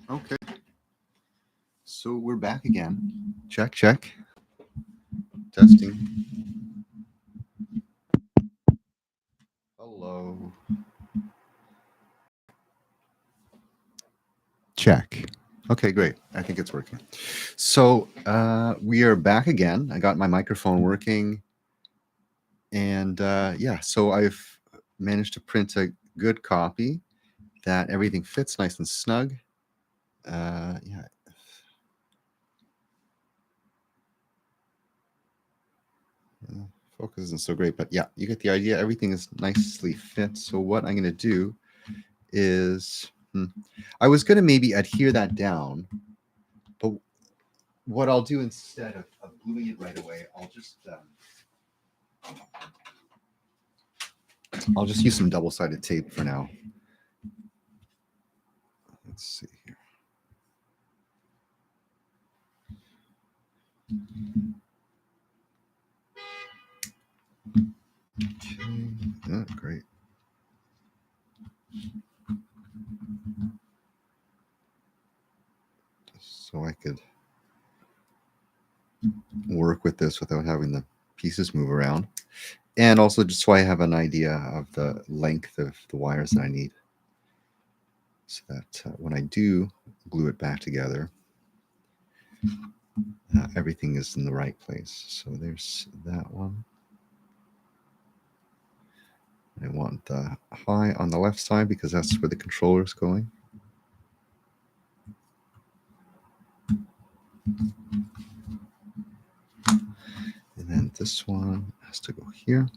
Okay. So we're back again. Check, check. Testing. Hello. Check. Okay, great. I think it's working. So we are back again. I got my microphone working. And yeah, so I've managed to print a good copy that everything fits nice and snug. Yeah. Focus isn't so great, but yeah, you get the idea. Everything is nicely fit. So what I'm going to do is, I was going to maybe adhere that down, but what I'll do instead of gluing it right away, I'll just use some double-sided tape for now. Let's see here. Okay, oh, great. So I could work with this without having the pieces move around. And also just so I have an idea of the length of the wires that I need. So that when I do glue it back together, everything is in the right place. So there's that one. I want the high on the left side because that's where the controller is going. And then this one has to go here.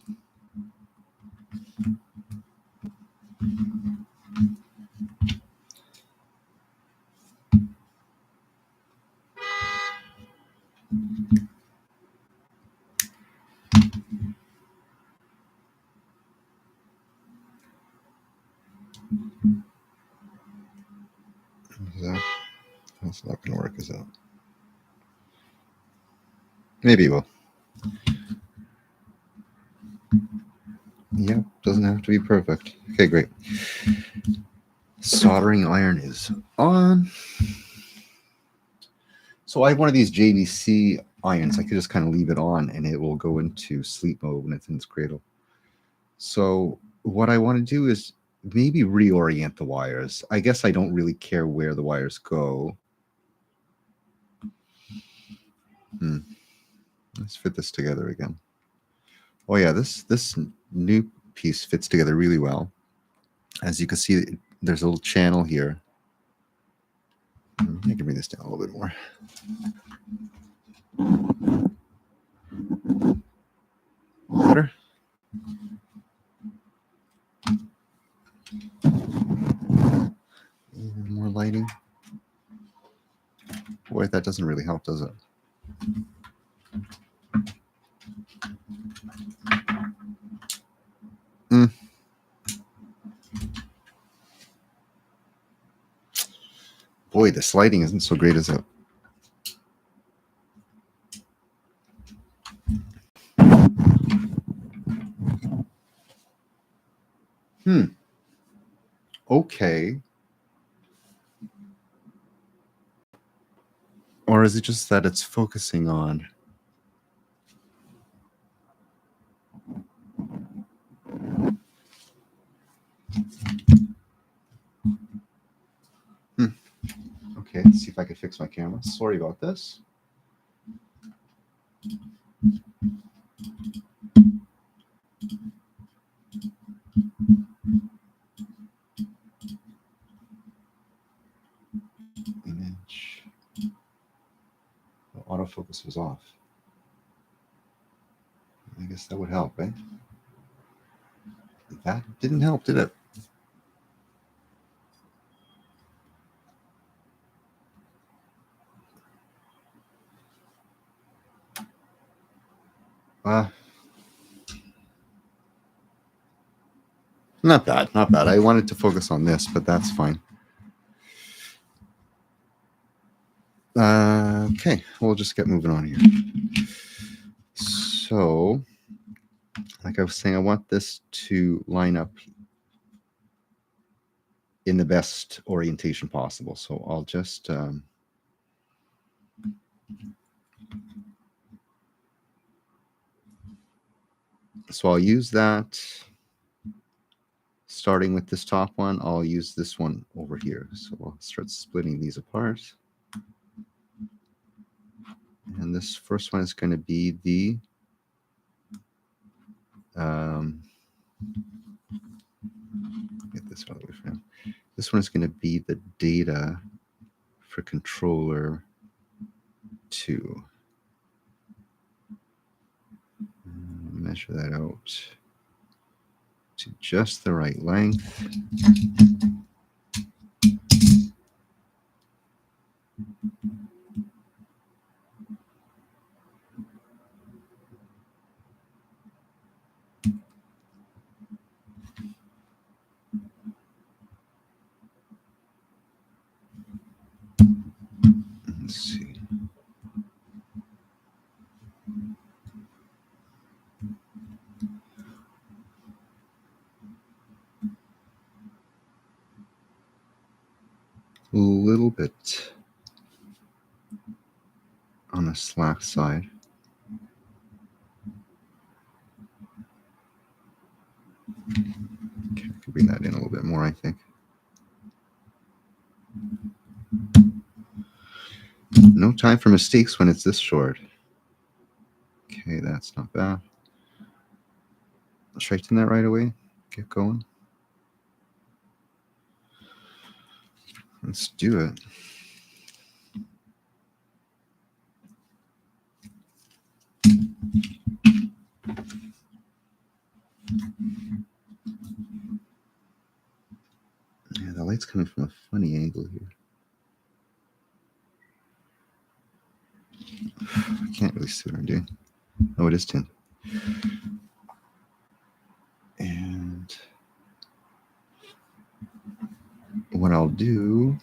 That's not going to work, is it? Maybe it will. Yep, doesn't have to be perfect. Okay, great. Soldering iron is on. So I have one of these JVC irons. I could just kind of leave it on and it will go into sleep mode when it's in its cradle. So what I want to do is maybe reorient the wires. I guess I don't really care where the wires go. Let's fit this together again. Oh yeah, this new piece fits together really well. As you can see, there's a little channel here. I can bring this down a little bit more. Better? Even more lighting. Boy, that doesn't really help, does it? Boy, this lighting isn't so great, is it? Okay. Or is it just that it's focusing on? Okay, let's see if I can fix my camera. Sorry about this. Image. The autofocus was off. I guess that would help, eh? That didn't help, did it? Not bad, not bad. I wanted to focus on this, but that's fine. Okay, we'll just get moving on here. So, like I was saying, I want this to line up. in the best orientation possible. So I'll just so I'll use that. Starting with this top one, I'll use this one over here. So I'll start splitting these apart. And this first one is going to be the get this out of the way for now. This one is going to be the data for controller 2. Measure that out to just the right length. Let's see. A little bit on the slack side. Okay, I can bring that in a little bit more, I think. No time for mistakes when it's this short. Okay, that's not bad. Straighten that right away. Get going. Let's do it. Yeah, the light's coming from a funny angle here. I can't really see what I'm doing. Oh, it is tinted. And what I'll do,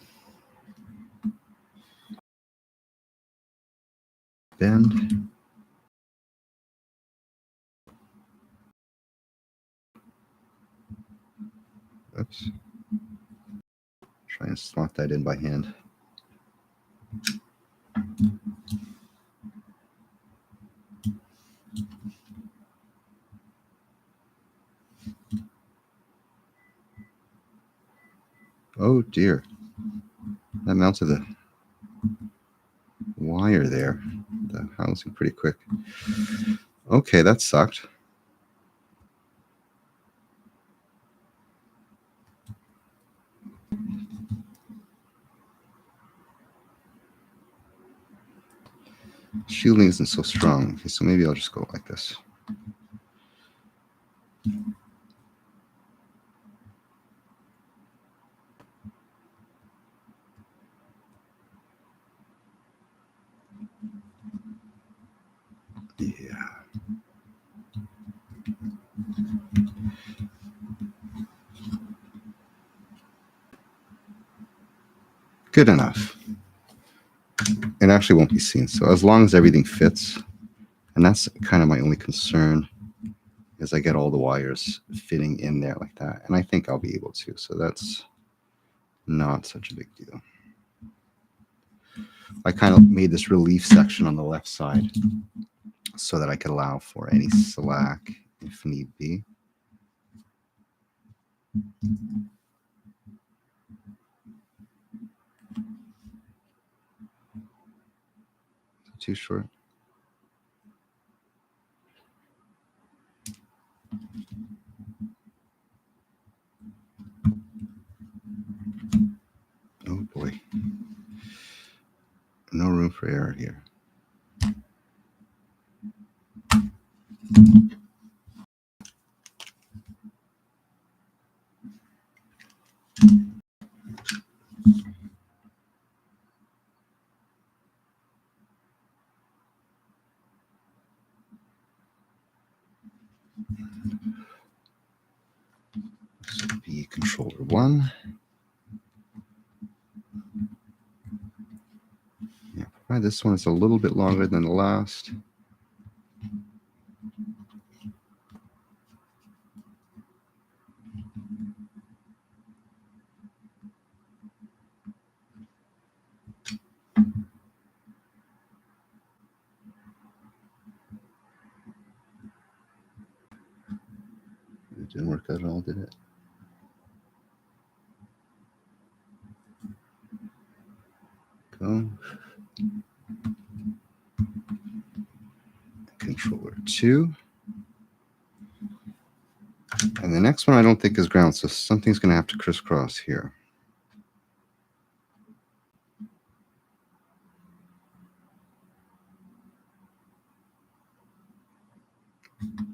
bend. Oops. Try and slot that in by hand. Oh dear. That melted the wire there. The housing pretty quick. Okay, that sucked. Shielding isn't so strong. Okay, so maybe I'll just go like this. Yeah. Good enough. It actually won't be seen. So as long as everything fits, and that's kind of my only concern, is I get all the wires fitting in there like that. And I think I'll be able to. So that's not such a big deal. I kind of made this relief section on the left side so that I could allow for any slack if need be. Too short. Oh boy. No room for error here. This will be controller 1. Yeah, this one is a little bit longer than the last. Didn't work out at all, did it? Go. Controller 2. And the next one I don't think is ground, so something's going to have to crisscross here.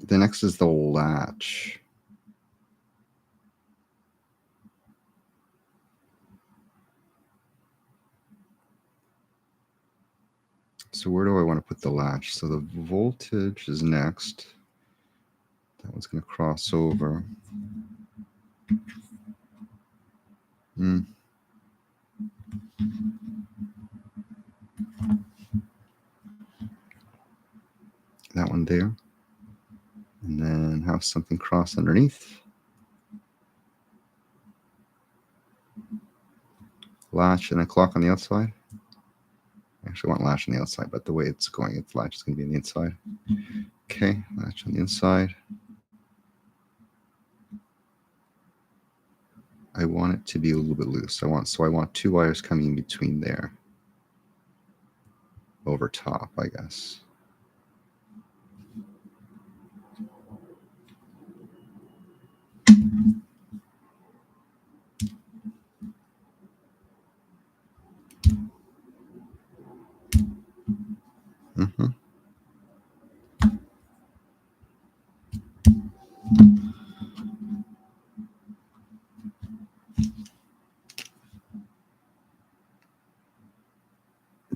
The next is the latch. So where do I want to put the latch? So the voltage is next. That one's going to cross over. That one there. And then have something cross underneath. Latch and a clock on the outside. I actually want latch on the outside, but the way it's going, its latch is going to be on the inside. Okay, latch on the inside. I want it to be a little bit loose. So I want 2 wires coming in between there. Over top, I guess.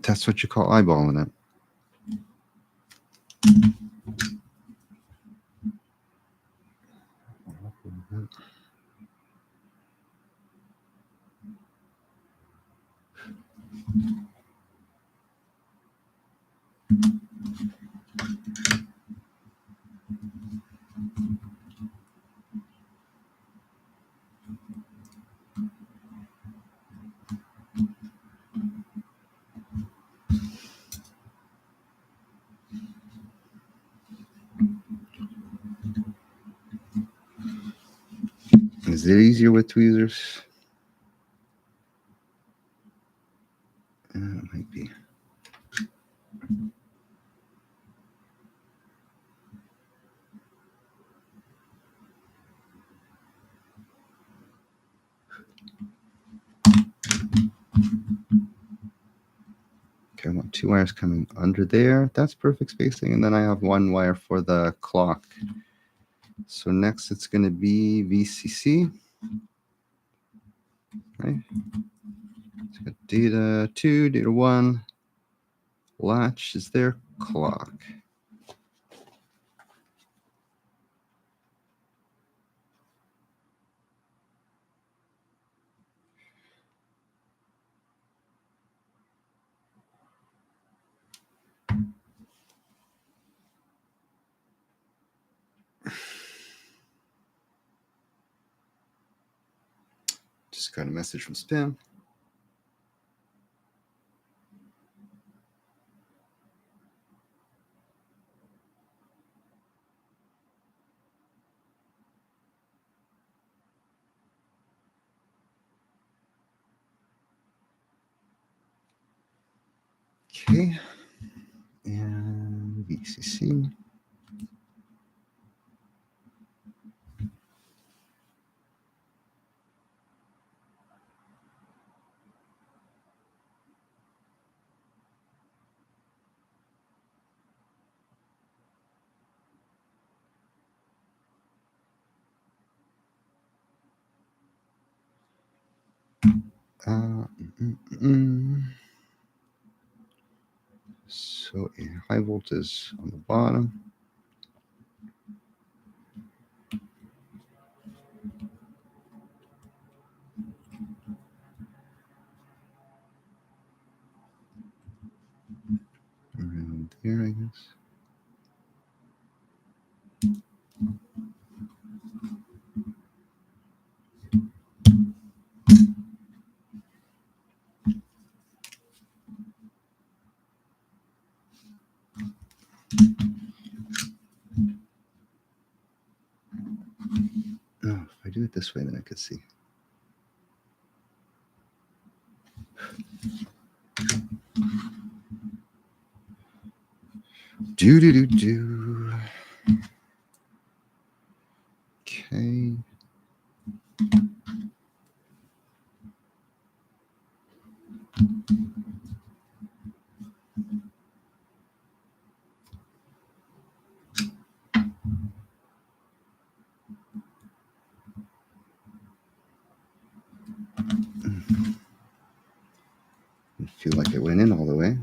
That's what you call eyeballing it. Is it easier with tweezers? It might be. Okay, I want 2 wires coming under there. That's perfect spacing. And then I have 1 wire for the clock. So next it's going to be VCC. Right? So got data 2, data 1. Latch is there, clock. Just got a message from spam. Okay. And VCC. So a high voltage on the bottom. Around there, I guess. this way, then I could see. Do. Okay. I feel like it went in all the way.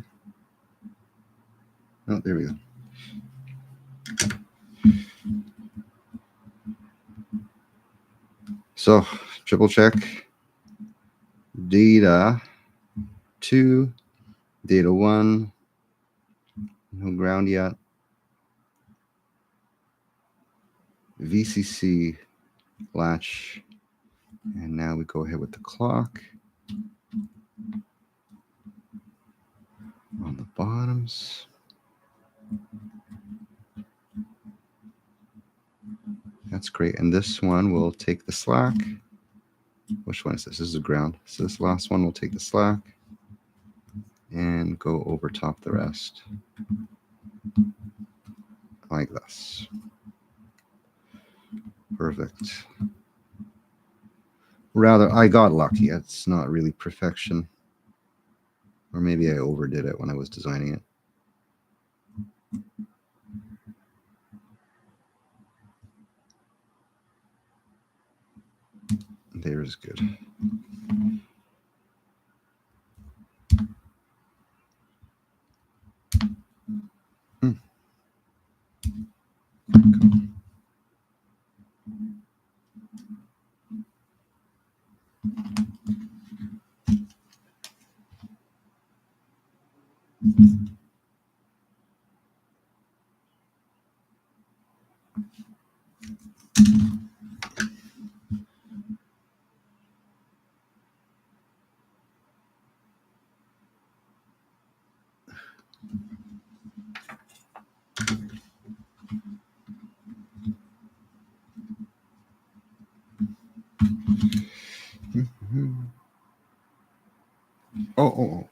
Oh, there we go. So, triple check. Data 2, data 1, no ground yet. VCC latch, and now we go ahead with the clock on the bottoms. That's great. And this one will take the slack. Which one is this? This is the ground. So this last one will take the slack and go over top the rest. Like this. Perfect. Rather, I got lucky. It's not really perfection. Or maybe I overdid it when I was designing it. There's good. Oh.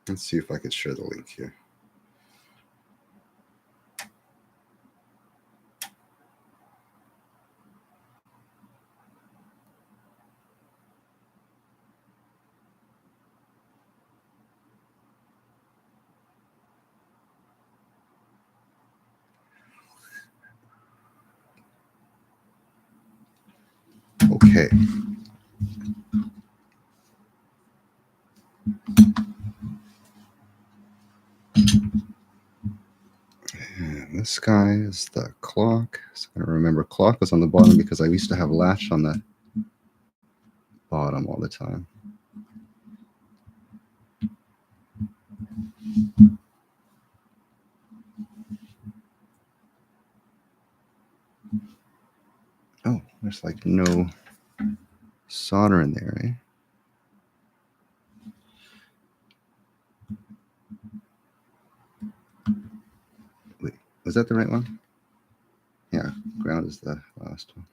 Let's see if I can share the link here. Okay. And this guy is the clock. So I remember clock was on the bottom because I used to have latch on the bottom all the time. Oh, there's like no solder in there, eh? Wait, was that the right one? Yeah, ground is the last one.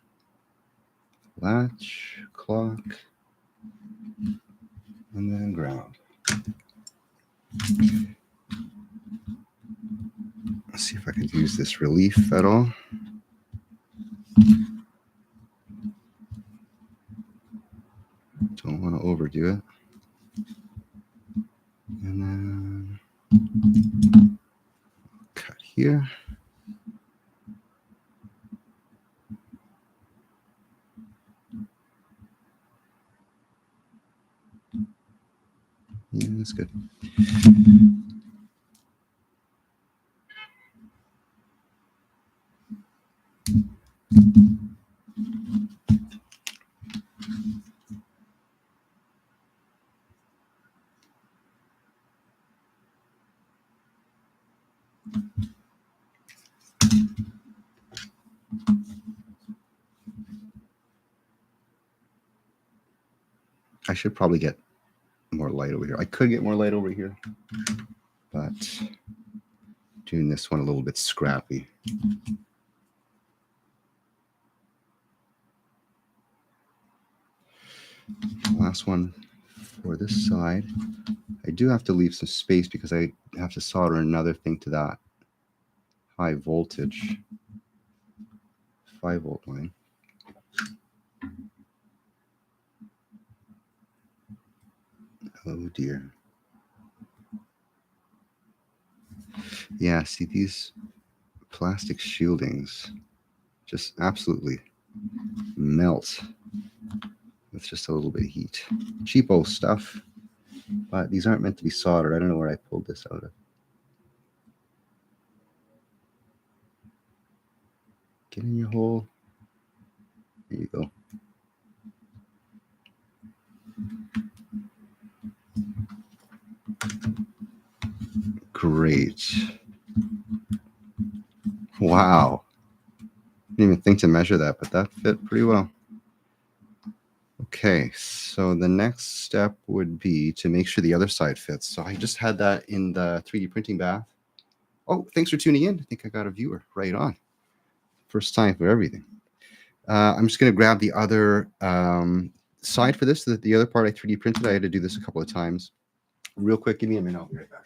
Latch, clock, and then ground. Let's see if I can use this relief at all. Don't want to overdo it. And then cut here. Yeah, that's good. I should probably get more light over here. I could get more light over here, but doing this one a little bit scrappy. Last one for this side. I do have to leave some space because I have to solder another thing to that high voltage 5-volt line. Oh dear. Yeah, see, these plastic shieldings just absolutely melt with just a little bit of heat. Cheapo stuff, but these aren't meant to be soldered. I don't know where I pulled this out of. Get in your hole. There you go. Great. Wow. Didn't even think to measure that, but that fit pretty well. Okay, so the next step would be to make sure the other side fits. So I just had that in the 3D printing bath. Oh, thanks for tuning in. I think I got a viewer right on. First time for everything. I'm just going to grab the other side for this. The other part I 3D printed. I had to do this a couple of times. Real quick, give me a minute. I'll be right back.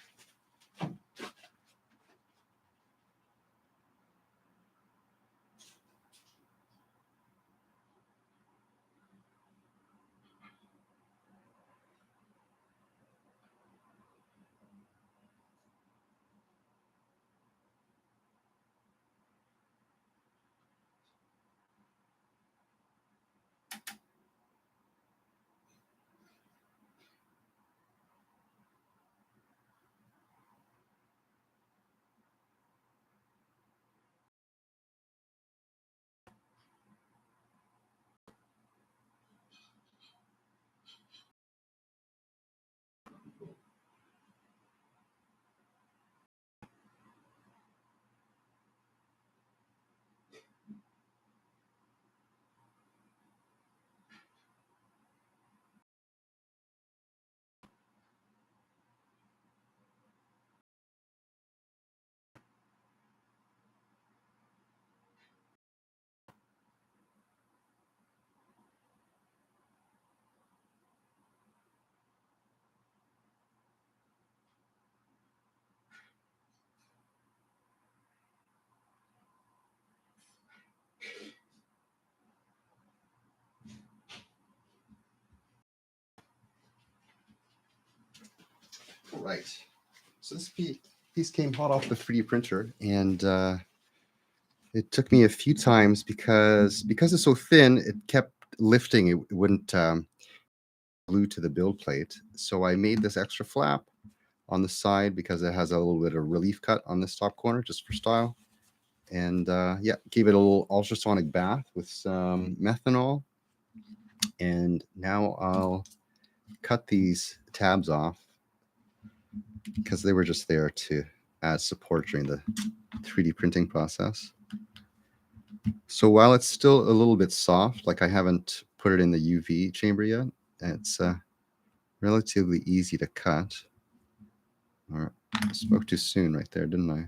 Right. So this piece came hot off the 3D printer, and it took me a few times because it's so thin, it kept lifting. It wouldn't glue to the build plate. So I made this extra flap on the side because it has a little bit of relief cut on this top corner just for style. And yeah, gave it a little ultrasonic bath with some methanol. And now I'll cut these tabs off because they were just there to add support during the 3D printing process. So while it's still a little bit soft, like I haven't put it in the UV chamber yet, it's relatively easy to cut. All right, I spoke too soon right there, didn't I?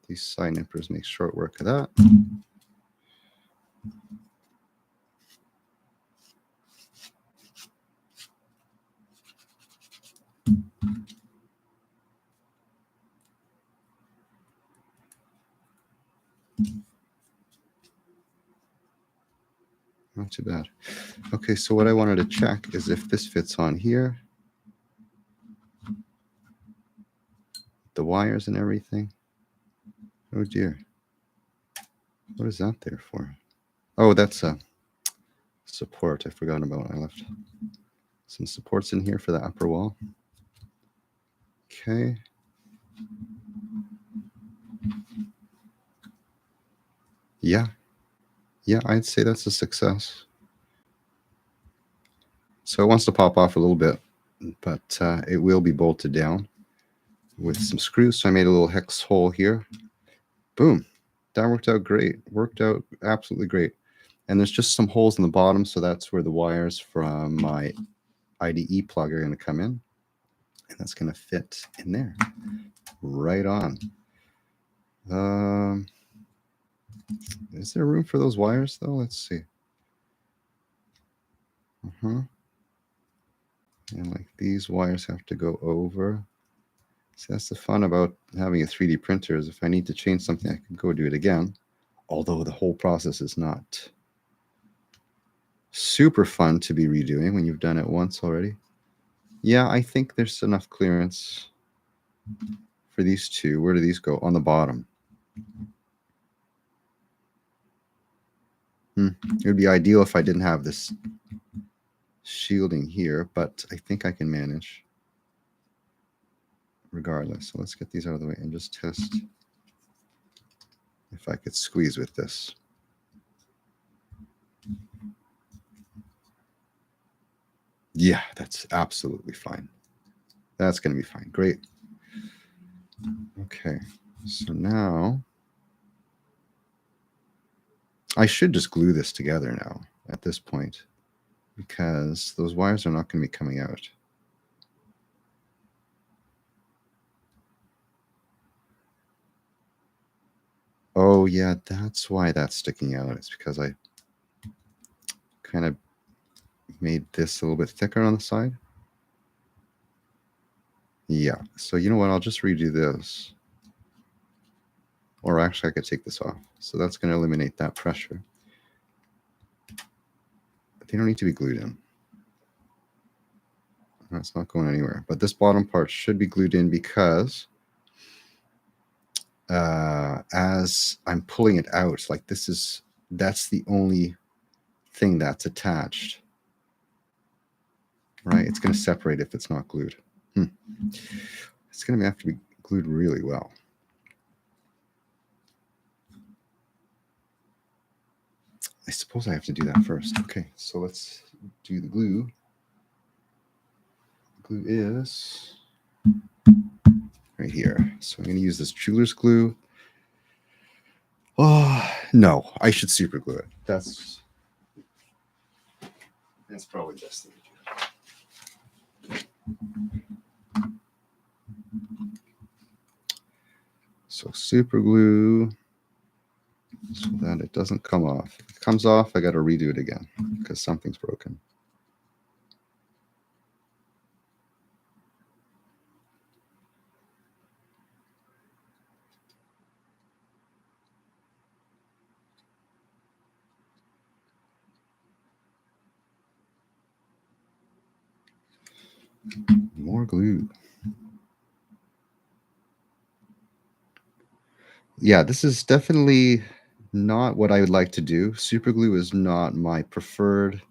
These side nippers make short work of that. Not too bad. Okay, so what I wanted to check is if this fits on here. The wires and everything. Oh dear. What is that there for? Oh, that's a support. I forgot about. I left some supports in here for the upper wall. Okay. Yeah. Yeah, I'd say that's a success. So it wants to pop off a little bit, but it will be bolted down with some screws. So I made a little hex hole here. Boom. That worked out great. Worked out absolutely great. And there's just some holes in the bottom, so that's where the wires from my IDE plug are going to come in. And that's going to fit in there. Right on. Is there room for those wires, though? Let's see. And like these wires have to go over. So that's the fun about having a 3D printer, is if I need to change something, I can go do it again. Although the whole process is not super fun to be redoing when you've done it once already. Yeah, I think there's enough clearance for these two. Where do these go? On the bottom. It would be ideal if I didn't have this shielding here, but I think I can manage regardless. So let's get these out of the way and just test if I could squeeze with this. Yeah, that's absolutely fine. That's going to be fine. Great. Okay, so now I should just glue this together now at this point, because those wires are not going to be coming out. Oh yeah, that's why that's sticking out. It's because I kind of made this a little bit thicker on the side. Yeah, so you know what? I'll just redo this. Or actually, I could take this off. So that's going to eliminate that pressure. But they don't need to be glued in. That's not going anywhere. But this bottom part should be glued in because as I'm pulling it out, like that's the only thing that's attached. Right? It's going to separate if it's not glued. It's going to have to be glued really well. I suppose I have to do that first. Okay, so let's do the glue. The glue is right here. So I'm going to use this jeweler's glue. Oh, no, I should super glue it. That's probably best thing to do. So super glue so that it doesn't come off. If it comes off, I got to redo it again because something's broken. More glue. Yeah, this is definitely not what I would like to do. Super glue is not my preferred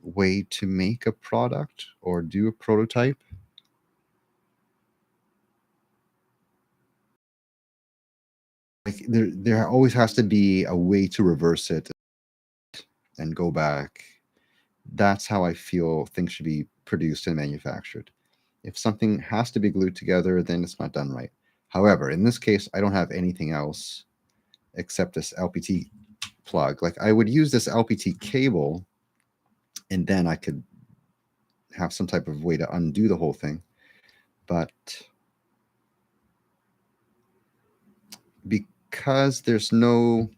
way to make a product or do a prototype. Like there always has to be a way to reverse it and go back. That's how I feel things should be produced and manufactured. If something has to be glued together, then it's not done right. However, in this case, I don't have anything else except this LPT plug. Like I would use this LPT cable and then I could have some type of way to undo the whole thing. But because there's no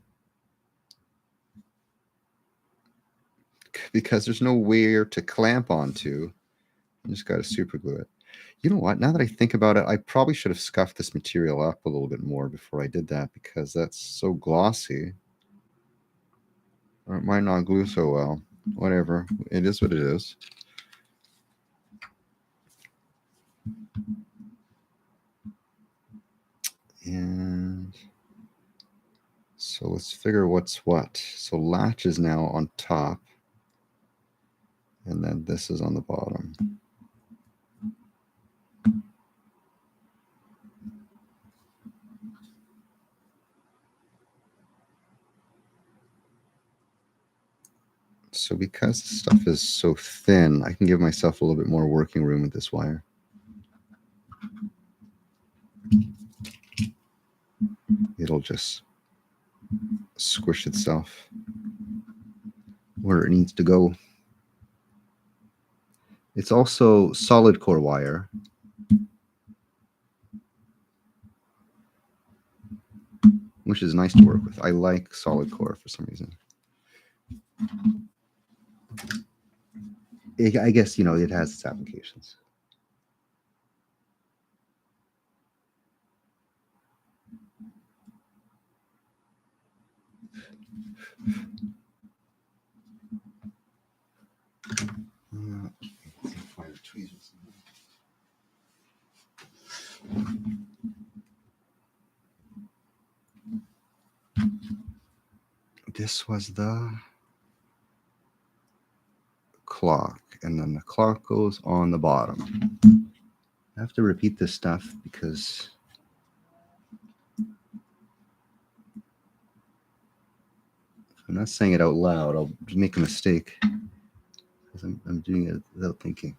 where to clamp onto, you just got to super glue it. You know what? Now that I think about it, I probably should have scuffed this material up a little bit more before I did that, because that's so glossy. Or it might not glue so well. Whatever. It is what it is. And so let's figure what's what. So latch is now on top. And then this is on the bottom. So because the stuff is so thin, I can give myself a little bit more working room with this wire. It'll just squish itself. where it needs to go. It's also solid core wire, which is nice to work with. I like solid core for some reason. I guess, you know, it has its applications. This was the clock, and then the clock goes on the bottom. I have to repeat this stuff because if I'm not saying it out loud, I'll make a mistake because I'm doing it without thinking.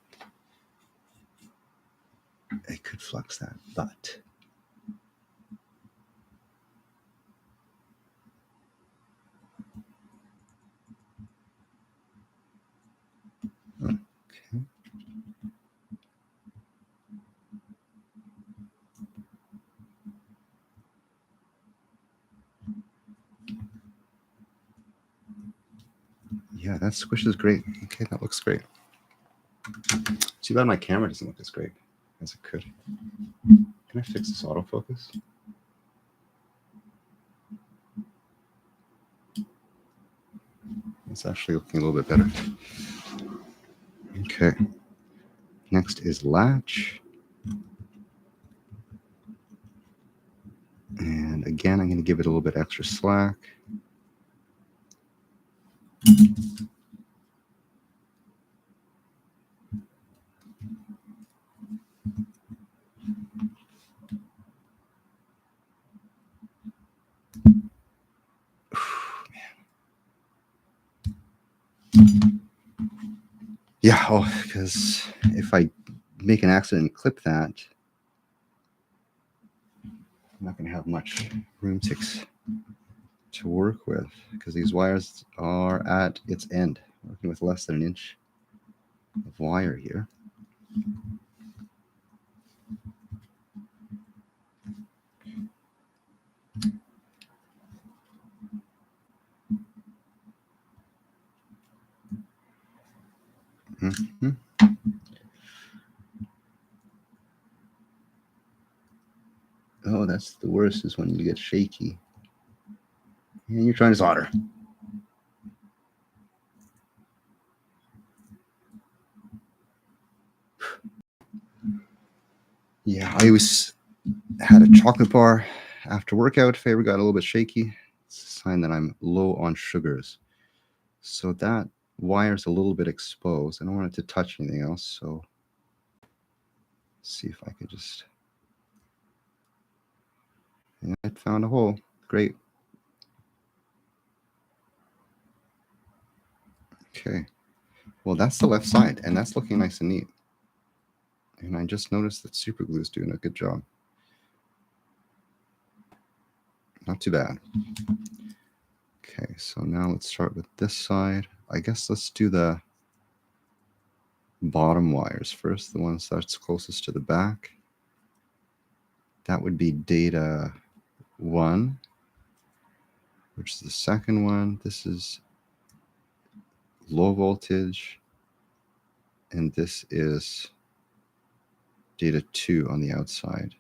I could flux that, but okay. Yeah, that squish is great. Okay, that looks great. Too bad my camera doesn't look as great as it could. Can I fix this autofocus? It's actually looking a little bit better. Okay. Next is latch. And again, I'm going to give it a little bit extra slack. Yeah, oh, because if I make an accident and clip that, I'm not going to have much room to work with because these wires are at its end. I'm working with less than an inch of wire here. Mm-hmm. Oh, that's the worst, is when you get shaky and you're trying to solder. Yeah, I always had a chocolate bar after workout. If I ever got a little bit shaky, it's a sign that I'm low on sugars. So that wire's a little bit exposed. I don't want it to touch anything else. So let's see if I could just. And I found a hole. Great. Okay. Well, that's the left side, and that's looking nice and neat. And I just noticed that super glue is doing a good job. Not too bad. Okay, so now let's start with this side. I guess let's do the bottom wires first, the ones that's closest to the back. That would be data 1, which is the second one. This is low voltage, and this is data 2 on the outside.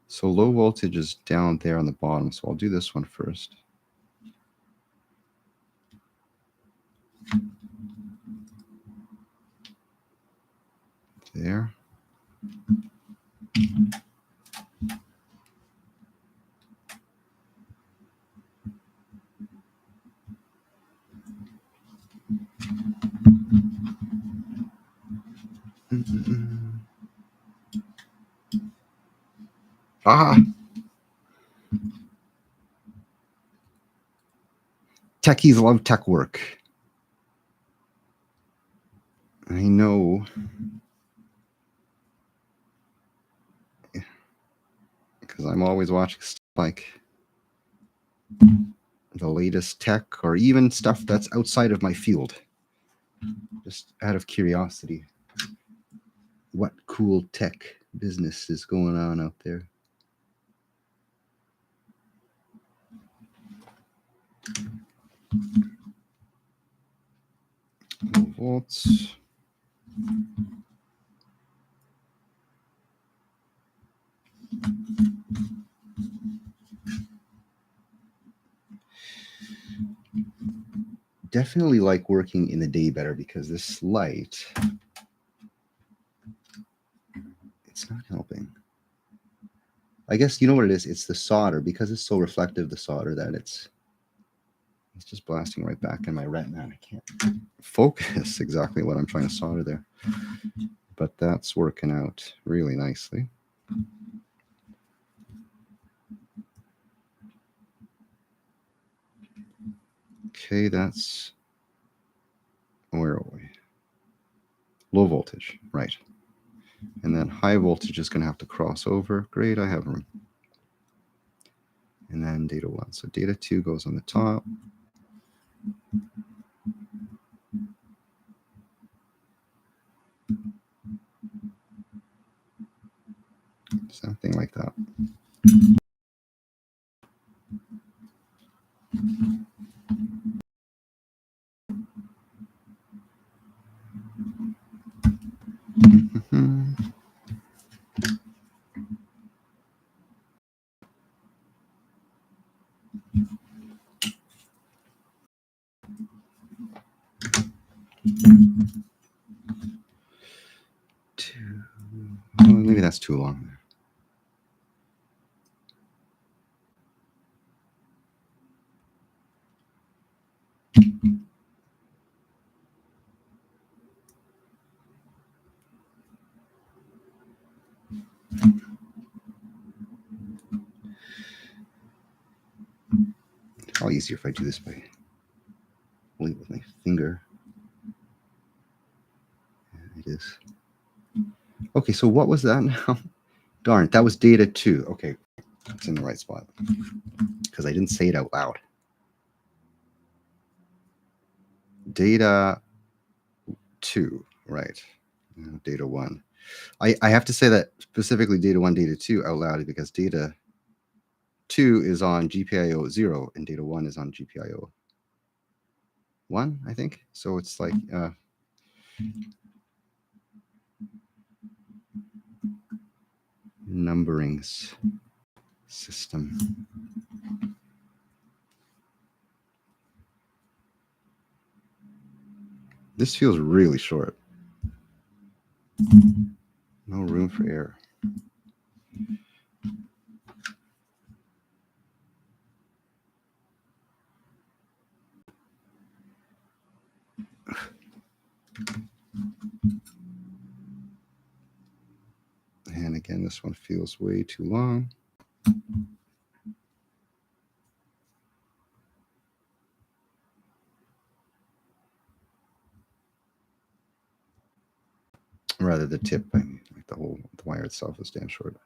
So low voltage is down there on the bottom, so I'll do this one first. There. Ah! Techies love tech work. I know. Because I'm always watching stuff like the latest tech or even stuff that's outside of my field. Just out of curiosity, what cool tech business is going on out there? Volts. Definitely like working in the day better because this light, it's not helping. I guess you know what it is? It's the solder, because it's so reflective, the solder, that it's just blasting right back in my retina. I can't focus exactly what I'm trying to solder there. But that's working out really nicely. Okay, that's, where are we? Low voltage, right. And then high voltage is going to have to cross over. Great, I have room. And then data 1. So data 2 goes on the top. Something like that. Oh, maybe that's too long there. It's probably easier if I do this by holding with my finger. Yeah, it is. Okay, so what was that now? Darn, that was data 2. Okay, it's in the right spot because I didn't say it out loud. Data 2, right. Data 1. I have to say that specifically data 1, data 2 out loud because data 2 is on GPIO 0 and data 1 is on GPIO 1, I think. So it's like numberings system. This feels really short. No room for error. And again, this one feels way too long. Rather the tip, I mean, like the wire itself is damn short.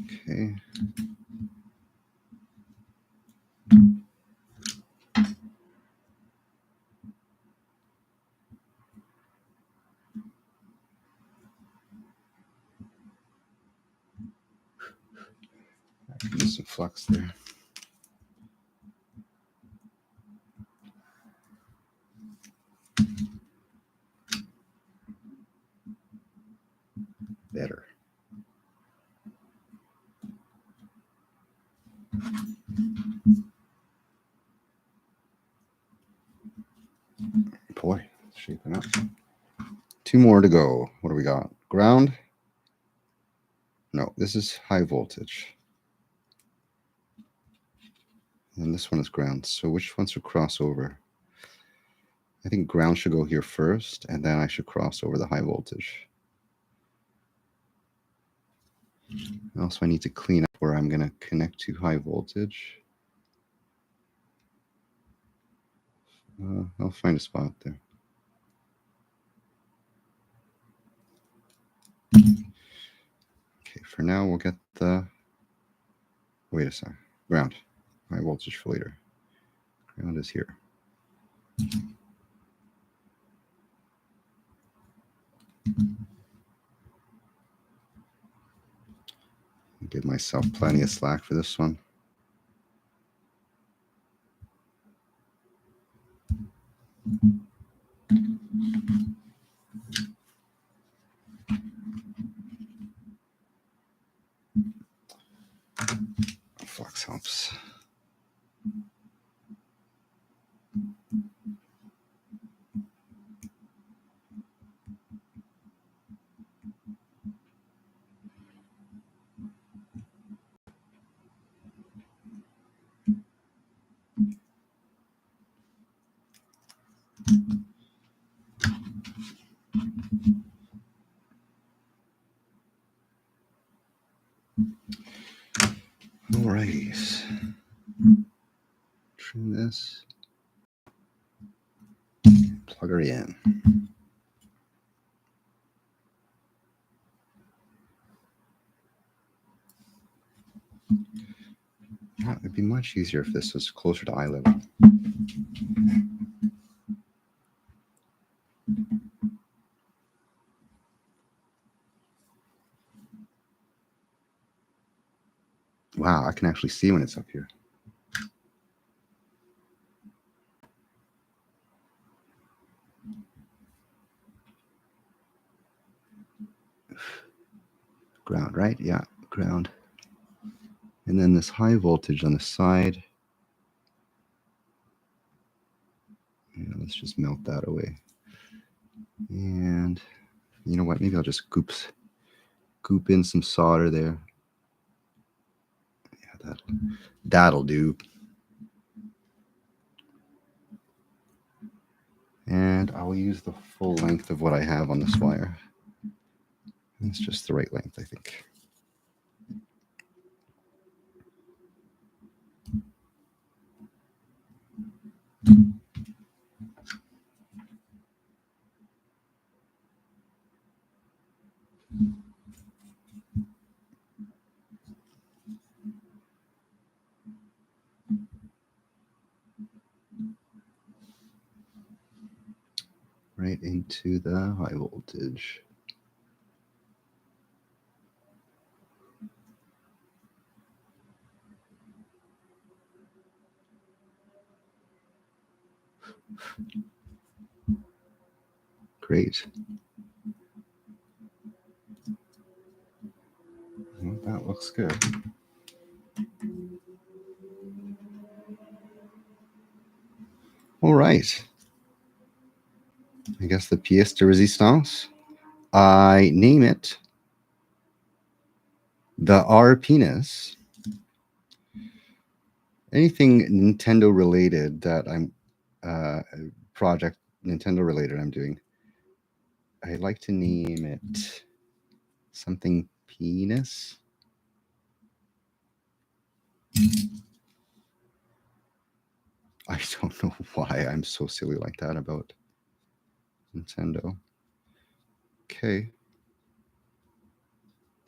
Okay. There's some flux there. Better. Boy, it's shaping up. 2 more to go. What do we got? Ground? No, this is high voltage. And this one is ground. So which ones should cross over? I think ground should go here first, and then I should cross over the high voltage. Also, I need to clean up where I'm going to connect to high voltage. I'll find a spot there. Okay, for now, we'll get the, wait a sec, ground. High voltage for later. Ground is here. Give myself plenty of slack for this one. Flux helps. Alrighties. Trim this. Plug her in. It'd be much easier if this was closer to eye level. Wow, I can actually see when it's up here. Ground, right? Yeah, ground. And then this high voltage on the side. Yeah, let's just melt that away. And you know what? Maybe I'll just goop in some solder there. Yeah, that'll do. And I'll use the full length of what I have on this wire. It's just the right length, I think. Right into the high voltage. Great. Well, that looks good. All right. I guess the pièce de résistance. I name it the RetroPi NES. Anything Nintendo related that I'm project Nintendo related I'm doing, I like to name it something penis. I don't know why I'm so silly like that about Nintendo. Okay.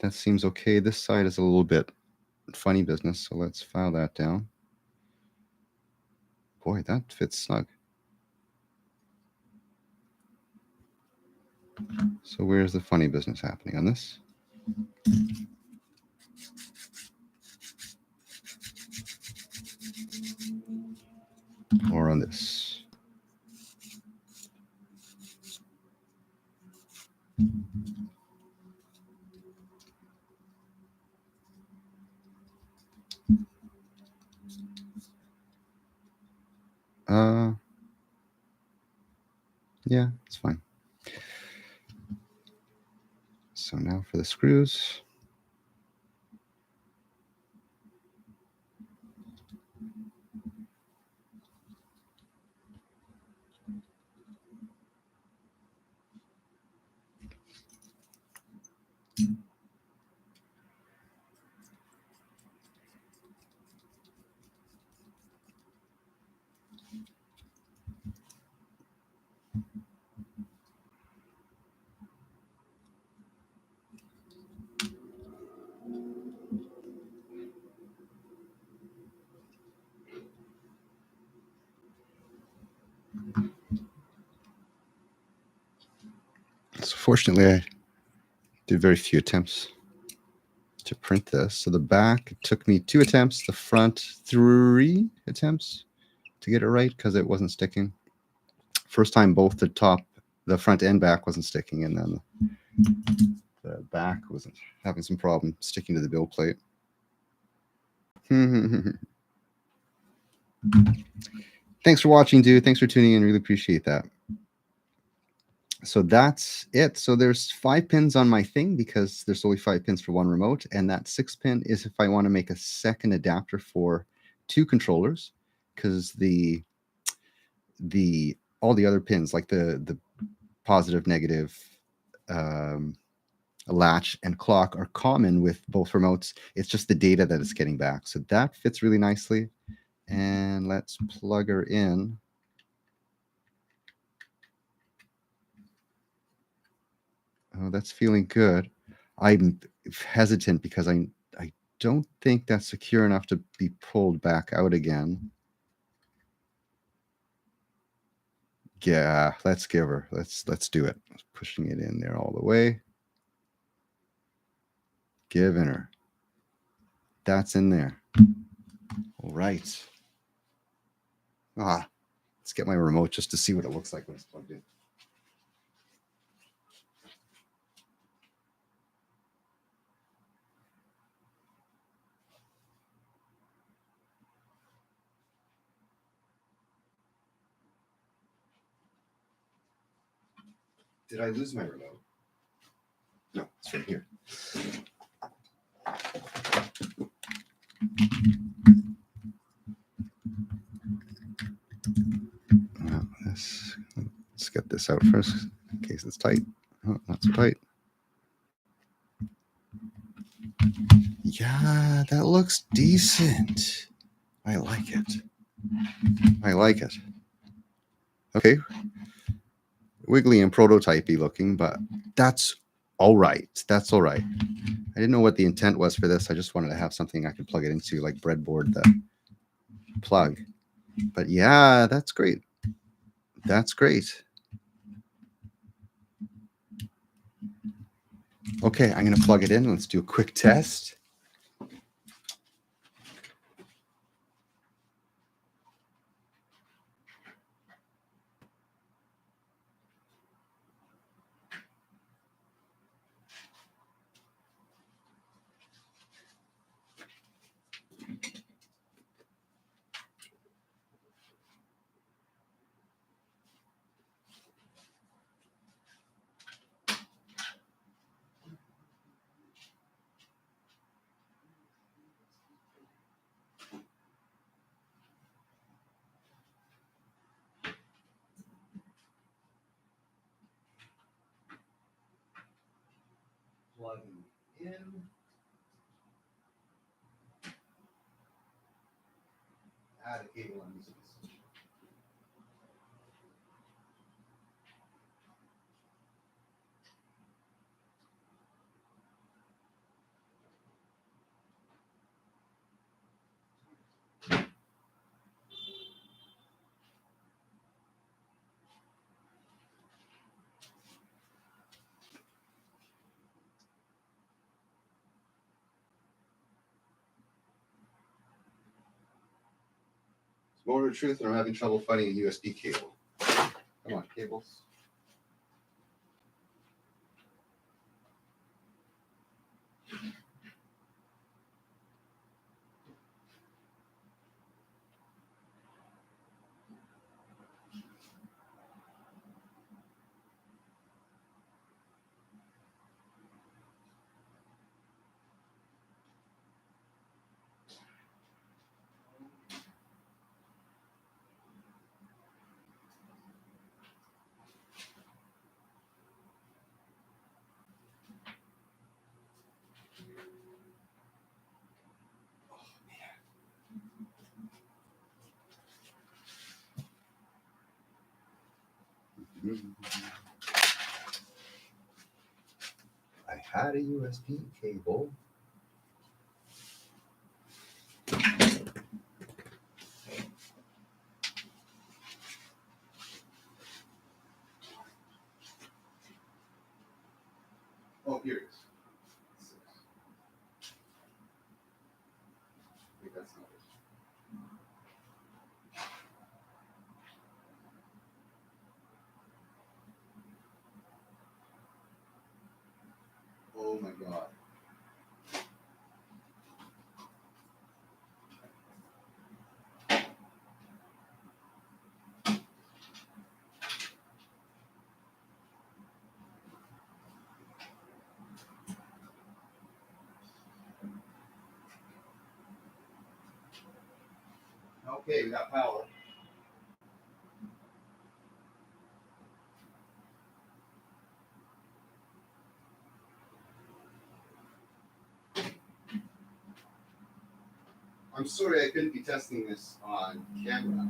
That seems okay. This side is a little bit funny business, so let's file that down. Boy, that fits snug. So where's the funny business happening on this? Or on this? Yeah, it's fine. So now for the screws. So fortunately, I did very few attempts to print this. So the back, it took me 2 attempts, the front 3 attempts to get it right because it wasn't sticking. First time both the front and back wasn't sticking, and then the back wasn't having some problem sticking to the build plate. Thanks for watching, dude. Thanks for tuning in. Really appreciate that. So that's it. So there's 5 pins on my thing because there's only 5 pins for one remote, and that 6 pin is if I want to make a second adapter for 2 controllers, because all the other pins like the positive, negative, latch, and clock are common with both remotes. It's just the data that it's getting back. So that fits really nicely. And let's plug her in. Oh, that's feeling good. I'm hesitant because I don't think that's secure enough to be pulled back out again. Yeah, let's give her. Let's do it. Pushing it in there all the way. Giving her. That's in there. All right. Let's get my remote just to see what it looks like when it's plugged in. Did I lose my remote? No, it's right here. Let's get this out first in case it's tight. Oh, not so tight. Yeah, that looks decent. I like it. I like it. Okay. Wiggly and prototypey looking, but that's all right. That's all right. I didn't know what the intent was for this. I just wanted to have something I could plug it into, like breadboard the plug. But yeah, that's great. That's great. Okay, I'm going to plug it in. Let's do a quick test. Plugging in. Add a cable I'm using. More of the truth, and I'm having trouble finding a USB cable. Come on, cables. I had a USB cable. Okay, we got power. I'm sorry I couldn't be testing this on camera.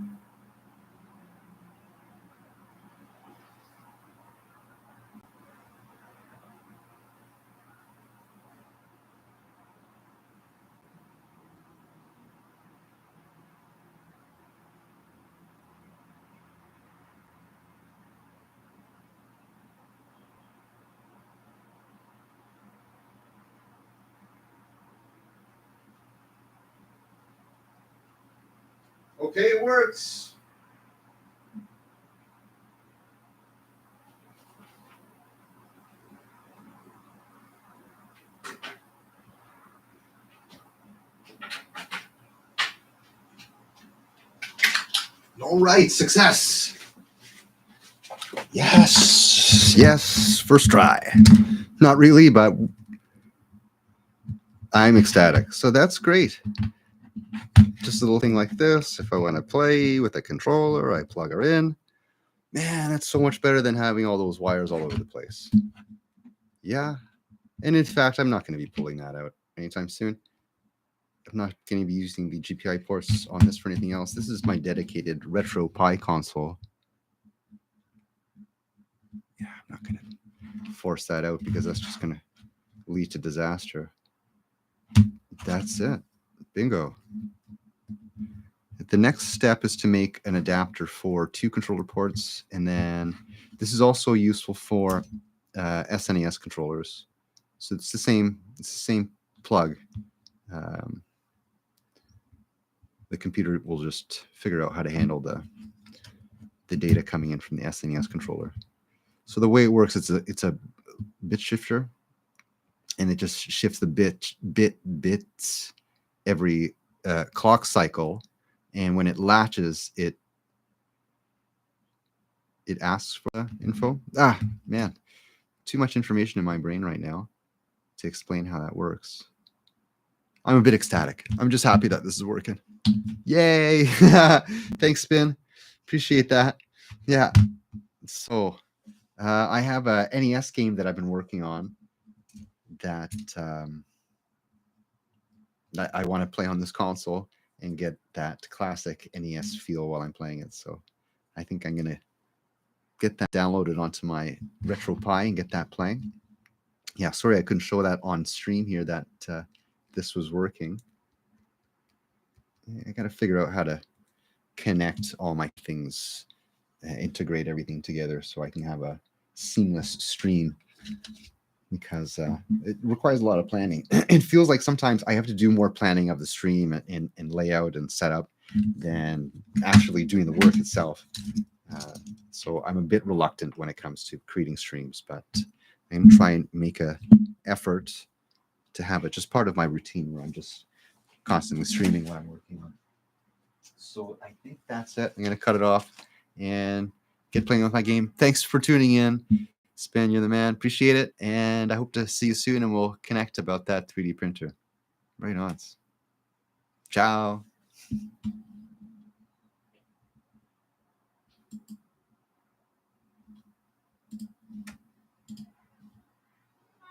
Okay, it works. All right, success. Yes, first try. Not really, but I'm ecstatic. So that's great. Just a little thing like this. If I want to play with a controller, I plug her in. Man, that's so much better than having all those wires all over the place. Yeah. And in fact, I'm not going to be pulling that out anytime soon. I'm not going to be using the GPI ports on this for anything else. This is my dedicated RetroPi console. Yeah, I'm not going to force that out because that's just going to lead to disaster. That's it. Bingo. The next step is to make an adapter for 2 controller ports, and then this is also useful for SNES controllers. So it's the same plug. The computer will just figure out how to handle the data coming in from the SNES controller. So the way it works, it's a bit shifter, and it just shifts the bits every clock cycle, and when it latches, it asks for the info. Man, too much information in my brain right now to explain how that works. I'm a bit ecstatic. I'm just happy that this is working. Yay! Thanks, Spin. Appreciate that. Yeah. So I have a NES game that I've been working on that I want to play on this console and get that classic NES feel while I'm playing it. So I think I'm going to get that downloaded onto my RetroPi and get that playing. Yeah, sorry I couldn't show that on stream here that this was working. I got to figure out how to connect all my things, integrate everything together so I can have a seamless stream, because it requires a lot of planning. It feels like sometimes I have to do more planning of the stream and layout and setup than actually doing the work itself. So I'm a bit reluctant when it comes to creating streams, but I'm going to try and make an effort to have it just part of my routine where I'm just constantly streaming what I'm working on. So I think that's it. I'm going to cut it off and get playing with my game. Thanks for tuning in. Spin, you're the man. Appreciate it. And I hope to see you soon, and we'll connect about that 3D printer. Right on. Ciao.